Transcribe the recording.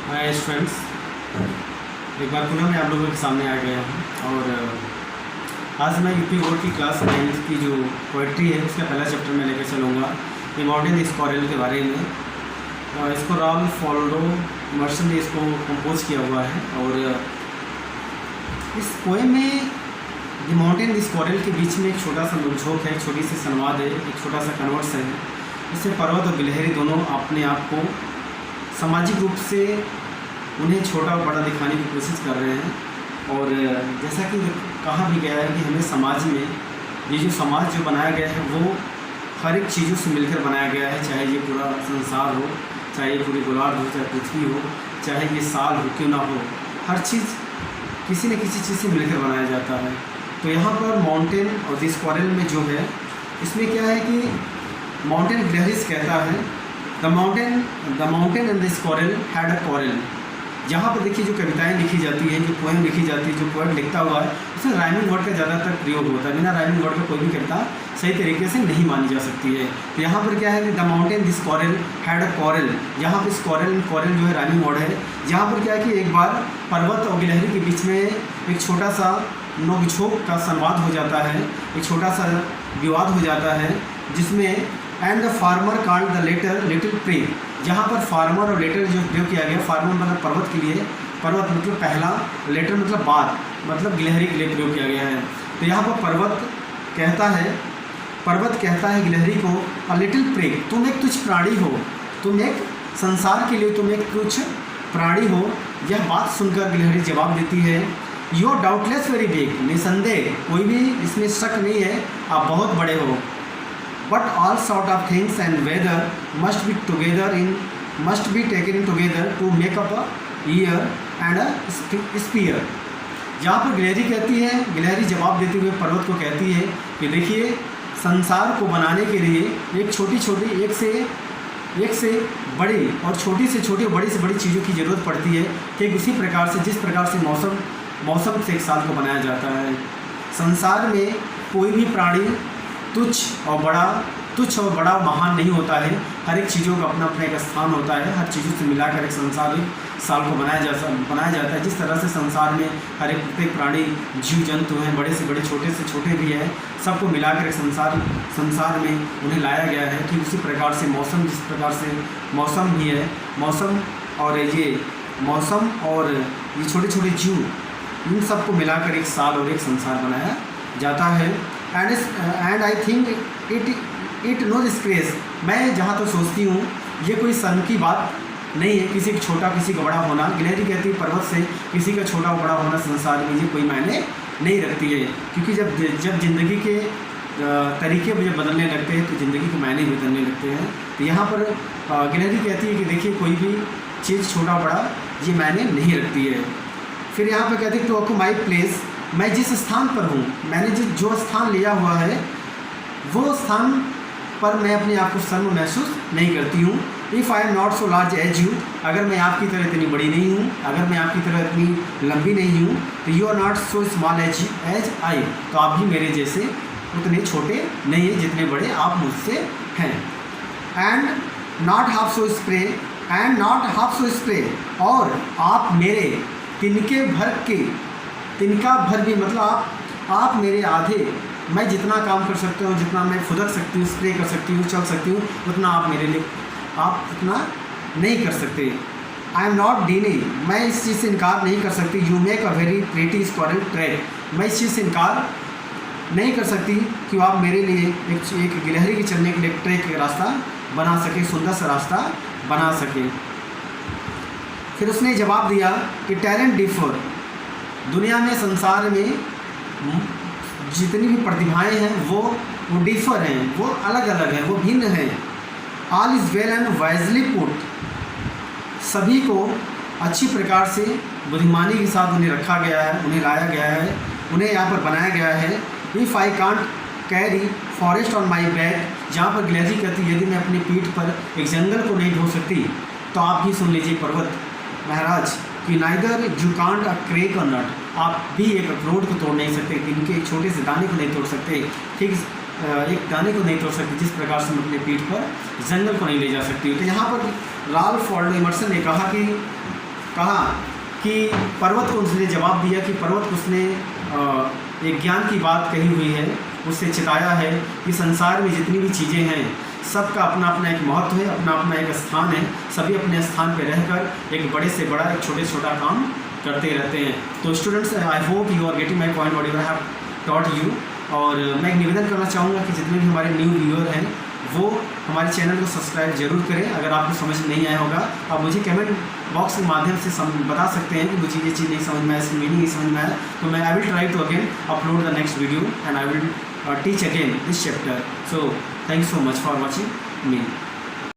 Hi students, एक बार पुनः मैं आप लोगों के सामने आ गया हूँ और आज मैं यूपी बोर्ड की क्लास 9 की जो पोइट्री है उसका पहला चैप्टर मैं लेकर चलूँगा इमॉर्टल स्क्वारल के बारे में। इसको राल्फ वॉल्डो इमर्सन ने इसको कंपोज किया हुआ है और इस पोएम में द माउंटेन स्क्वारल के बीच में एक छोटा सा नोकझोंक है, एक छोटी सी संवाद है, एक छोटा सा कन्वर्स है। इससे पर्वत और गिलहरी दोनों अपने आप को सामाजिक रूप से उन्हें छोटा और बड़ा दिखाने की कोशिश कर रहे हैं। और जैसा कि कहा भी गया है कि हमें समाज में ये जो समाज जो बनाया गया है वो हर एक चीज़ों से मिलकर बनाया गया है, चाहे ये पूरा संसार हो, चाहे ये पूरी गोलार्ध हो, चाहे पृथ्वी हो, चाहे ये साल हो क्यों ना हो, हर चीज़ किसी न किसी चीज़ से मिलकर बनाया जाता है। तो यहाँ पर माउंटेन और द स्क्वारल में जो है इसमें क्या है कि माउंटेन गिलहरी कहता है the mountain and the squirrel had a quarrel. जहाँ पर देखिए जो कविताएं लिखी जाती हैं, जो पोएम लिखी जाती है, जो पोएट लिखता हुआ है उसमें राइमिंग वर्ड का ज़्यादातर प्रयोग होता है। बिना राइमिंग वर्ड का कोई भी कविता सही तरीके से नहीं मानी जा सकती है। तो यहाँ पर क्या है कि the mountain this quarrel had a quarrel, यहाँ पर कॉरल जो है राइमिंग वर्ड है। यहाँ पर क्या है कि एक बार पर्वत और गिलहरी के बीच में एक छोटा सा नोकझोंक का संवाद हो जाता है, एक छोटा सा विवाद हो जाता है जिसमें and the former called the latter little prey. जहाँ पर फार्मर और लेटर जो प्रयोग किया गया, फार्मर मतलब पर्वत के लिए, पर्वत मतलब पहला, लेटर मतलब बाद, मतलब गिलहरी के लिए प्रयोग किया गया है। तो यहाँ पर पर्वत कहता है गिलहरी को अ लिटिल प्रे, तुम एक तुच्छ प्राणी हो, तुम एक संसार के लिए तुम एक तुच्छ प्राणी हो। यह बात सुनकर गिलहरी जवाब देती है you are doubtless very big, निसंदेह कोई भी इसमें शक नहीं है आप बहुत बड़े हो। But all sort of things and weather must be taken together to make up a year and a sphere। जहाँ पर गिलहरी जवाब देते हुए पर्वत को कहती है कि देखिए संसार को बनाने के लिए एक छोटी छोटी एक से बड़ी और छोटी से छोटी और बड़ी से बड़ी चीज़ों की ज़रूरत पड़ती है। ठीक उसी प्रकार से जिस प्रकार से मौसम से एक साल को बनाया जाता है, संसार में कोई भी प्राणी तुच्छ और बड़ा महान नहीं होता है। हर एक चीज़ों का अपना अपना एक स्थान होता है, हर चीज़ों से मिलाकर एक साल को बनाया जाता है। जिस तरह से संसार में हर एक प्रत्येक प्राणी जीव जंतु हैं, बड़े से बड़े छोटे से छोटे भी हैं, सबको मिलाकर एक संसार में उन्हें लाया गया है। ठीक उसी प्रकार से जिस प्रकार से मौसम भी है, मौसम और ये छोटे छोटे जीव, इन सबको मिलाकर एक साल और एक संसार बनाया जाता है। And I think it no disgrace, मैं जहाँ तो सोचती हूँ ये कोई शर्म की बात नहीं है, किसी का छोटा किसी का बड़ा होना। गिलहरी कहती है पर्वत से किसी का छोटा बड़ा होना संसार में ये कोई मायने नहीं रखती है, क्योंकि जब ज़िंदगी के तरीके जब बदलने लगते हैं तो ज़िंदगी के मायने भी बदलने लगते हैं। तो यहाँ पर गिलहरी कहती है कि देखिए कोई भी चीज़ छोटा बड़ा ये मायने नहीं रखती है। फिर यहाँ पर कहती है टू ऑक्यूपाई प्लेस, मैं जिस स्थान पर हूँ, मैंने जो स्थान लिया हुआ है वो स्थान पर मैं अपने आप को शर्म महसूस नहीं करती हूँ। If I am not so large as you, अगर मैं आपकी तरह इतनी बड़ी नहीं हूँ, अगर मैं आपकी तरह इतनी लंबी नहीं हूँ, तो you are not so small as I, तो आप भी मेरे जैसे उतने छोटे नहीं हैं जितने बड़े आप मुझसे हैं। And not half so spray, और आप मेरे तिनका भर भी, मतलब आप मेरे आधे, मैं जितना काम कर सकता हूँ, जितना मैं फुदक सकती हूँ, स्प्रे कर सकती हूँ, चल सकती हूँ, उतना आप मेरे लिए आप उतना नहीं कर सकते। आई एम नॉट डीनिंग, मैं इस चीज़ से इनकार नहीं कर सकती। You make a very pretty squirrel track, मैं इस चीज़ से इनकार नहीं कर सकती कि आप मेरे लिए एक गिलहरी के चलने के लिए एक ट्रैक का रास्ता बना सके, सुंदर सा रास्ता बना सके। फिर उसने जवाब दिया कि टैलेंट डिफर, दुनिया में संसार में जितनी भी प्रतिभाएं हैं वो डिफर हैं, वो अलग अलग हैं, वो भिन्न हैं। All is well and wisely put, सभी को अच्छी प्रकार से बुद्धिमानी के साथ उन्हें रखा गया है, उन्हें लाया गया है, उन्हें यहाँ पर बनाया गया है। If I can't carry forest on my back, जहाँ पर गिलहरी कहती यदि मैं अपनी पीठ पर एक जंगल को नहीं ढो सकती, तो आप ही सुन लीजिए पर्वत महाराज कि neither you can't uh crack और नट, आप भी एक अखरोट को तोड़ नहीं सकते, इनके एक छोटे से दाने को नहीं तोड़ सकते, ठीक एक दाने को नहीं तोड़ सकते, जिस प्रकार से हम अपने पीठ पर जंगल को नहीं ले जा सकती। तो यहाँ पर राल्फ वॉल्डो इमर्सन ने कहा कि कहा कि पर्वत को उसने जवाब दिया कि पर्वत को उसने एक ज्ञान की बात कही हुई है, उससे चिताया है कि संसार में जितनी भी चीज़ें हैं सबका अपना अपना एक महत्व है, अपना अपना एक स्थान है, सभी अपने स्थान पर रहकर एक बड़े से बड़ा एक छोटे से छोटा काम करते रहते हैं। तो students, I hope you are getting my point whatever I have taught you. और मैं एक निवेदन करना चाहूँगा कि जितने भी हमारे न्यू व्यूअर हैं वो हमारे चैनल को सब्सक्राइब जरूर करें। अगर आपको समझ नहीं आया होगा आप मुझे कमेंट बॉक्स के माध्यम से बता सकते हैं कि मुझे ये चीज़ नहीं समझ में आया, इसकी मीनिंग नहीं समझ में आया, तो मैं I will try to again upload the next video and I will teach again this chapter. So thanks so much for watching me.